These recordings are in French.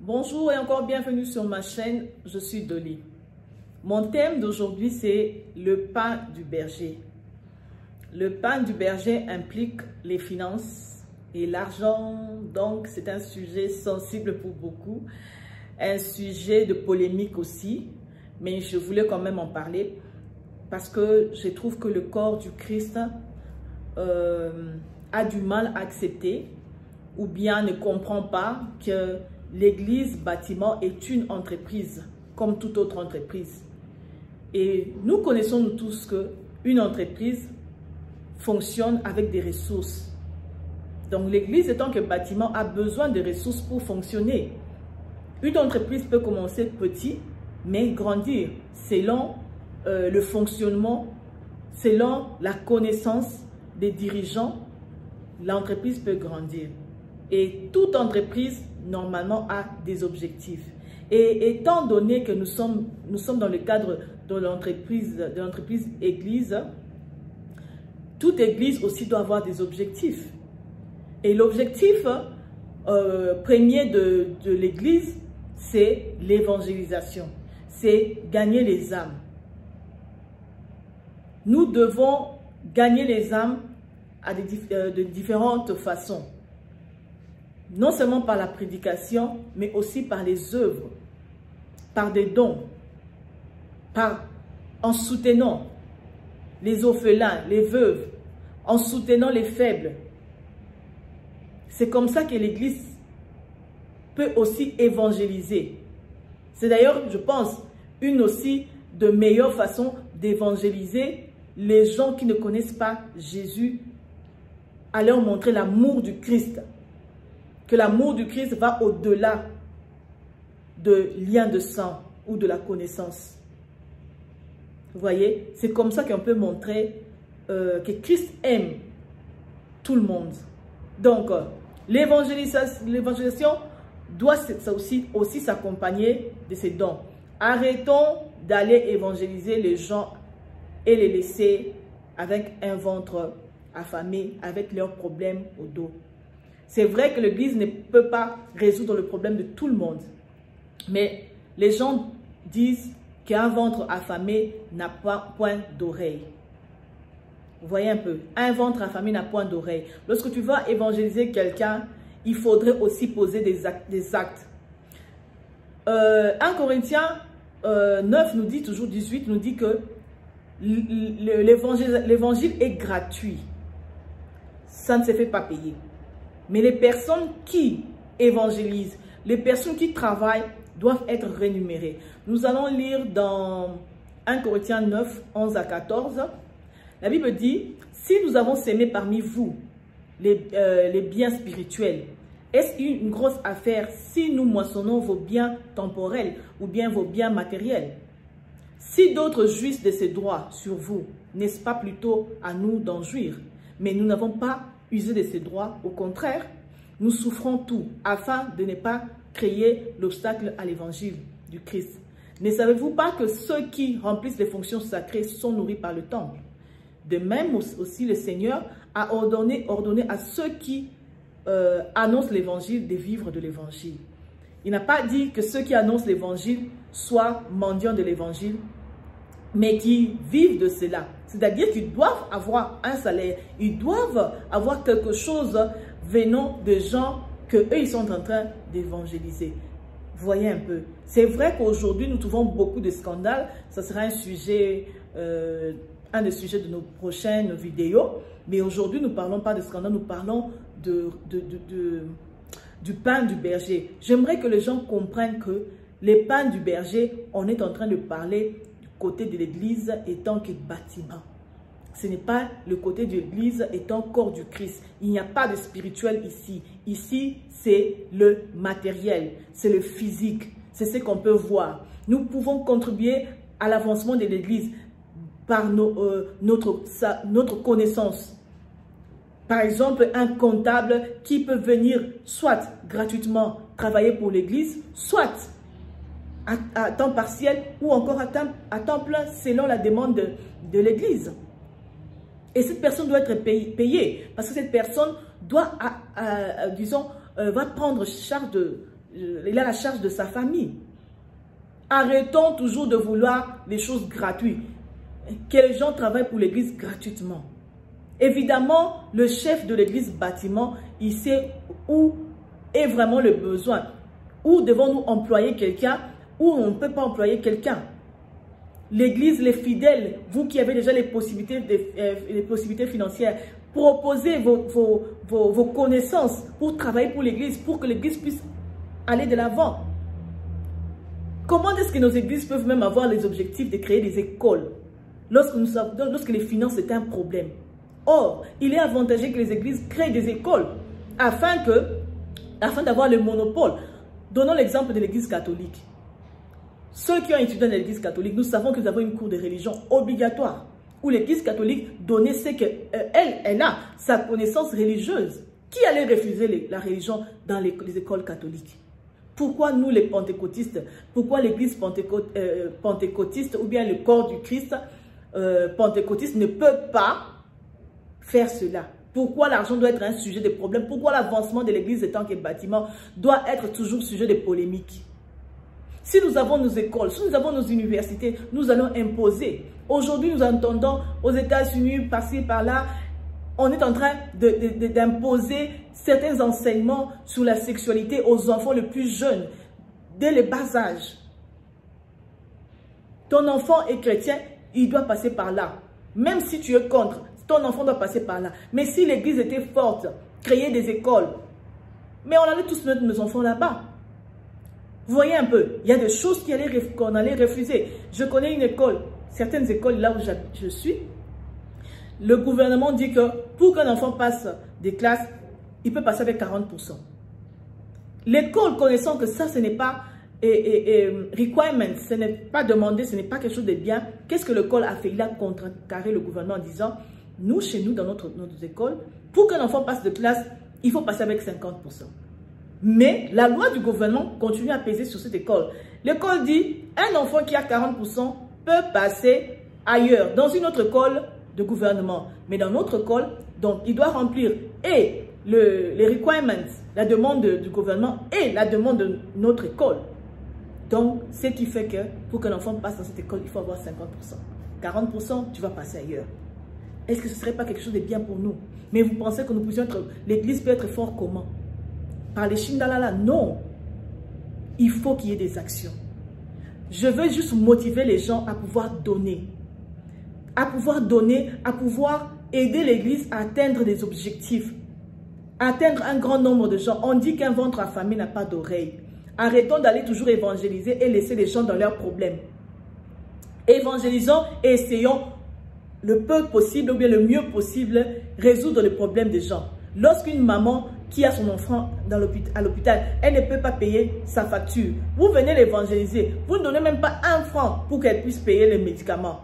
Bonjour et encore bienvenue sur ma chaîne, je suis Dolly. Mon thème d'aujourd'hui c'est le pain du berger. Le pain du berger implique les finances et l'argent, donc c'est un sujet sensible pour beaucoup, un sujet de polémique aussi, mais je voulais quand même en parler parce que je trouve que le corps du Christ a du mal à accepter ou bien ne comprend pas que l'église bâtiment est une entreprise comme toute autre entreprise. Et nous connaissons nous tous qu'une entreprise fonctionne avec des ressources. Donc l'église étant que bâtiment a besoin de ressources pour fonctionner. Une entreprise peut commencer petit mais grandir selon le fonctionnement, selon la connaissance des dirigeants, l'entreprise peut grandir. Et toute entreprise, normalement, a des objectifs. Et étant donné que nous sommes dans le cadre de l'entreprise église, toute église aussi doit avoir des objectifs. Et l'objectif premier de l'église, c'est l'évangélisation. C'est gagner les âmes. Nous devons gagner les âmes de différentes façons. Non seulement par la prédication, mais aussi par les œuvres, par des dons, en soutenant les orphelins, les veuves, en soutenant les faibles. C'est comme ça que l'Église peut aussi évangéliser. C'est d'ailleurs, je pense, une aussi de meilleures façons d'évangéliser les gens qui ne connaissent pas Jésus, à leur montrer l'amour du Christ. Que l'amour du Christ va au-delà de lien de sang ou de la connaissance. Vous voyez, c'est comme ça qu'on peut montrer que Christ aime tout le monde. Donc, l'évangélisation doit aussi s'accompagner de ces dons. Arrêtons d'aller évangéliser les gens et les laisser avec un ventre affamé, avec leurs problèmes au dos. C'est vrai que l'Église ne peut pas résoudre le problème de tout le monde. Mais les gens disent qu'un ventre affamé n'a point d'oreille. Vous voyez un peu, un ventre affamé n'a point d'oreille. Lorsque tu vas évangéliser quelqu'un, il faudrait aussi poser des actes. 1 Corinthiens 9 nous dit, toujours 18, nous dit que l'évangile est gratuit. Ça ne se fait pas payer. Mais les personnes qui évangélisent, les personnes qui travaillent doivent être rémunérées. Nous allons lire dans 1 Corinthiens 9, 11 à 14. La Bible dit, si nous avons sémé parmi vous les biens spirituels, est-ce une grosse affaire si nous moissonnons vos biens temporels ou bien vos biens matériels? Si d'autres jouissent de ces droits sur vous, n'est-ce pas plutôt à nous d'en jouir? Mais nous n'avons pas usé de ces droits. Au contraire, nous souffrons tout afin de ne pas créer l'obstacle à l'évangile du Christ. Ne savez-vous pas que ceux qui remplissent les fonctions sacrées sont nourris par le temple? De même aussi, le Seigneur a ordonné à ceux qui annoncent l'évangile de vivre de l'évangile. Il n'a pas dit que ceux qui annoncent l'évangile soient mendiants de l'évangile, mais qui vivent de cela. C'est-à-dire qu'ils doivent avoir un salaire, ils doivent avoir quelque chose venant de gens qu'eux, ils sont en train d'évangéliser. Voyez un peu. C'est vrai qu'aujourd'hui, nous trouvons beaucoup de scandales. Ça sera un sujet, un des sujets de nos prochaines vidéos. Mais aujourd'hui, nous ne parlons pas de scandales, nous parlons du pain du berger. J'aimerais que les gens comprennent que les pains du berger, on est en train de parler côté de l'église étant que bâtiment. Ce n'est pas le côté de l'église étant corps du Christ. Il n'y a pas de spirituel ici. Ici, c'est le matériel, c'est le physique, c'est ce qu'on peut voir. Nous pouvons contribuer à l'avancement de l'église par notre connaissance. Par exemple, un comptable qui peut venir soit gratuitement travailler pour l'église, soit à temps partiel ou encore à temps plein selon la demande de l'église. Et cette personne doit être payée parce que cette personne doit, disons, va prendre charge il a la charge de sa famille. Arrêtons toujours de vouloir des choses gratuites. Que les gens travaillent pour l'église gratuitement. Évidemment, le chef de l'église bâtiment, il sait où est vraiment le besoin. Où devons-nous employer quelqu'un, où on ne peut pas employer quelqu'un. L'église, les fidèles, vous qui avez déjà les possibilités financières, proposez vos connaissances pour travailler pour l'église, pour que l'église puisse aller de l'avant. Comment est-ce que nos églises peuvent même avoir les objectifs de créer des écoles lorsque les finances est un problème? Or, il est avantageux que les églises créent des écoles afin d'avoir le monopole. Donnons l'exemple de l'église catholique. Ceux qui ont étudié dans l'église catholique, nous savons que nous avons une cour de religion obligatoire où l'église catholique donnait ce qu'elle a, sa connaissance religieuse. Qui allait refuser la religion dans les écoles catholiques? Pourquoi nous les pentecôtistes, pourquoi l'église pentecôtiste ou bien le corps du Christ pentecôtiste ne peut pas faire cela? Pourquoi l'argent doit être un sujet de problème? Pourquoi l'avancement de l'église étant que bâtiment doit être toujours sujet de polémique? Si nous avons nos écoles, si nous avons nos universités, nous allons imposer. Aujourd'hui, nous entendons aux États-Unis, par-ci, par-là, on est en train d'imposer certains enseignements sur la sexualité aux enfants les plus jeunes, dès le bas âge. Ton enfant est chrétien, il doit passer par là. Même si tu es contre, ton enfant doit passer par là. Mais si l'église était forte, créer des écoles, mais on allait tous mettre nos enfants là-bas. Vous voyez un peu, il y a des choses qu'on allait refuser. Je connais une école, certaines écoles là où je suis, le gouvernement dit que pour qu'un enfant passe des classes, il peut passer avec 40%. L'école, connaissant que ça, ce n'est pas requirement, ce n'est pas demandé, ce n'est pas quelque chose de bien, qu'est-ce que l'école a fait? Il a contrecarré le gouvernement en disant, nous, chez nous, dans notre école, pour qu'un enfant passe de classe, il faut passer avec 50%. Mais la loi du gouvernement continue à peser sur cette école. L'école dit, un enfant qui a 40% peut passer ailleurs, dans une autre école de gouvernement. Mais dans notre école, donc, il doit remplir et les requirements, la demande du gouvernement et la demande de notre école. Donc, ce qui fait que pour qu'un enfant passe dans cette école, il faut avoir 50%. 40%, tu vas passer ailleurs. Est-ce que ce ne serait pas quelque chose de bien pour nous? Mais vous pensez que nous puissions être, l'église peut être fort comment? Par les Shindalala? Non. Il faut qu'il y ait des actions. Je veux juste motiver les gens à pouvoir donner. À pouvoir donner, à pouvoir aider l'église à atteindre des objectifs. À atteindre un grand nombre de gens. On dit qu'un ventre affamé n'a pas d'oreille. Arrêtons d'aller toujours évangéliser et laisser les gens dans leurs problèmes. Évangélisons et essayons le peu possible ou bien le mieux possible résoudre les problèmes des gens. Lorsqu'une maman qui a son enfant à l'hôpital, elle ne peut pas payer sa facture. Vous venez l'évangéliser. Vous ne donnez même pas 1 franc pour qu'elle puisse payer les médicaments.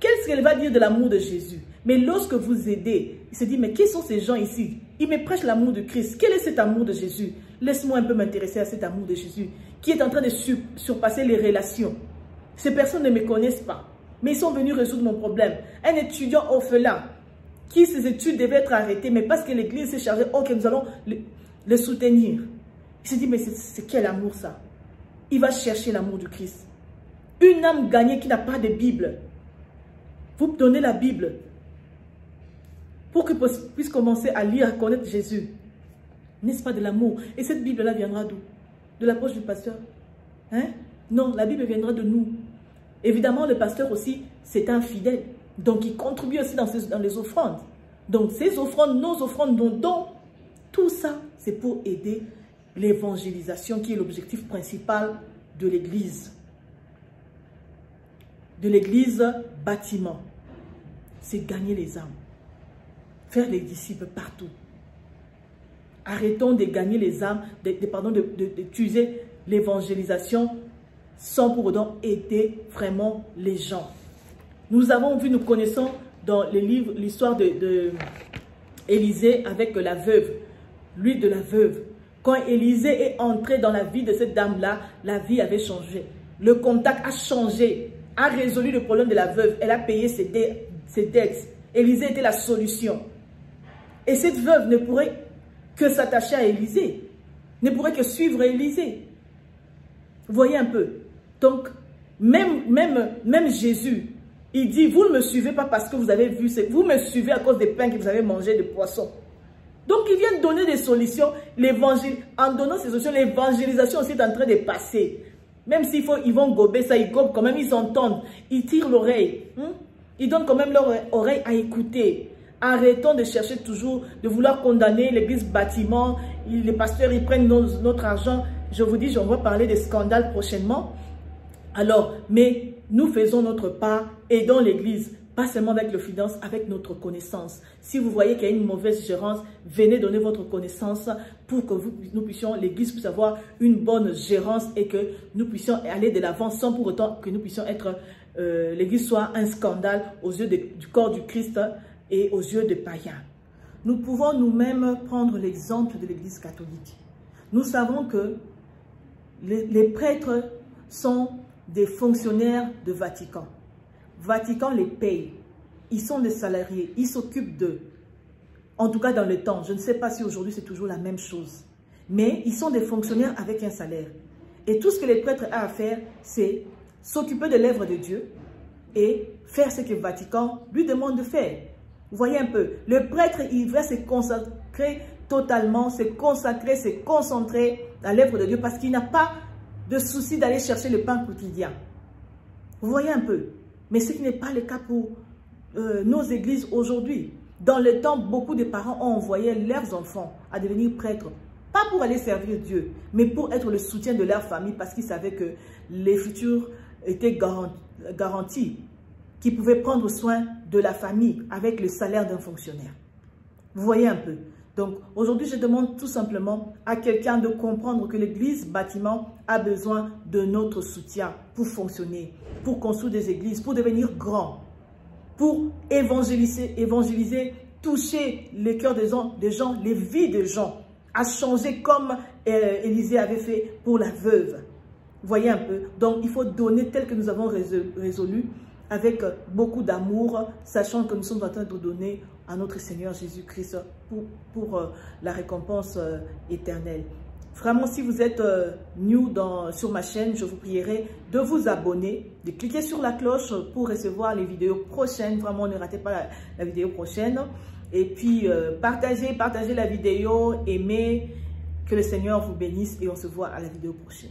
Qu'est-ce qu'elle va dire de l'amour de Jésus? Mais lorsque vous aidez, il se dit, mais qui sont ces gens ici? Ils me prêchent l'amour de Christ. Quel est cet amour de Jésus? Laisse-moi un peu m'intéresser à cet amour de Jésus qui est en train de surpasser les relations. Ces personnes ne me connaissent pas, mais ils sont venus résoudre mon problème. Un étudiant orphelin, qui ses études devaient être arrêtées, mais parce que l'église s'est chargée, ok, nous allons le soutenir. Il se dit, mais c'est quel amour ça? Il va chercher l'amour du Christ. Une âme gagnée qui n'a pas de Bible. Vous donnez la Bible pour qu'il puisse commencer à lire, à connaître Jésus. N'est-ce pas de l'amour? Et cette Bible-là viendra d'où? De la poche du pasteur? Hein? Non, la Bible viendra de nous. Évidemment, le pasteur aussi, c'est un fidèle. Donc, il contribue aussi dans les offrandes. Donc, ces offrandes, nos offrandes, nos dons, tout ça, c'est pour aider l'évangélisation qui est l'objectif principal de l'Église. De l'Église bâtiment. C'est gagner les âmes. Faire des disciples partout. Arrêtons de gagner les âmes, d'utiliser l'évangélisation sans pour autant aider vraiment les gens. Nous avons vu, nous connaissons dans les livres l'histoire d'Élisée avec la veuve, l'huile de la veuve. Quand Élisée est entré dans la vie de cette dame-là, la vie avait changé. Le contact a changé, a résolu le problème de la veuve. Elle a payé ses dettes. Élisée était la solution. Et cette veuve ne pourrait que s'attacher à Élisée. ne pourrait que suivre Élisée. Vous voyez un peu. Donc, même Jésus, il dit, vous ne me suivez pas parce que vous avez vu, vous me suivez à cause des pains que vous avez mangés, des poissons. Donc, il vient donner des solutions. En donnant ces solutions, l'évangélisation aussi est en train de passer. Même s'il faut, ils vont gober ça, ils gobent quand même, ils entendent. Ils tirent l'oreille. Ils donnent quand même leur oreille à écouter. Arrêtons de chercher toujours, de vouloir condamner l'église bâtiment. Les pasteurs, ils prennent notre argent. Je vous dis, on va parler des scandales prochainement. Alors, mais nous faisons notre part, aidons l'église. Pas seulement avec le finance, avec notre connaissance. Si vous voyez qu'il y a une mauvaise gérance, venez donner votre connaissance pour que nous puissions, l'église puisse avoir une bonne gérance et que nous puissions aller de l'avant sans pour autant que nous puissions être, l'église soit un scandale aux yeux du corps du Christ et aux yeux des païens. Nous pouvons nous-mêmes prendre l'exemple de l'église catholique. Nous savons que les prêtres sont des fonctionnaires de Vatican. Vatican les paye. Ils sont des salariés. Ils s'occupent d'eux. En tout cas, dans le temps. Je ne sais pas si aujourd'hui c'est toujours la même chose. Mais ils sont des fonctionnaires avec un salaire. Et tout ce que les prêtres ont à faire, c'est s'occuper de l'œuvre de Dieu et faire ce que le Vatican lui demande de faire. Vous voyez un peu. Le prêtre, il va se consacrer totalement, se concentrer à l'œuvre de Dieu parce qu'il n'a pas de souci d'aller chercher le pain quotidien. Vous voyez un peu. Mais ce qui n'est pas le cas pour nos églises aujourd'hui. Dans le temps, beaucoup de parents ont envoyé leurs enfants à devenir prêtres. Pas pour aller servir Dieu, mais pour être le soutien de leur famille parce qu'ils savaient que les futurs étaient garantis, qu'ils pouvaient prendre soin de la famille avec le salaire d'un fonctionnaire. Vous voyez un peu. Donc, aujourd'hui, je demande tout simplement à quelqu'un de comprendre que l'église bâtiment a besoin de notre soutien pour fonctionner, pour construire des églises, pour devenir grand, pour évangéliser, toucher les cœurs des gens, les vies des gens, à changer comme Élisée avait fait pour la veuve. Vous voyez un peu. Donc, il faut donner tel que nous avons résolu, avec beaucoup d'amour, sachant que nous sommes en train de donner à notre Seigneur Jésus-Christ pour la récompense éternelle. Vraiment, si vous êtes new sur ma chaîne, je vous prierai de vous abonner, de cliquer sur la cloche pour recevoir les vidéos prochaines. Vraiment, ne ratez pas la vidéo prochaine. Et puis, partagez la vidéo, aimez, que le Seigneur vous bénisse et on se voit à la vidéo prochaine.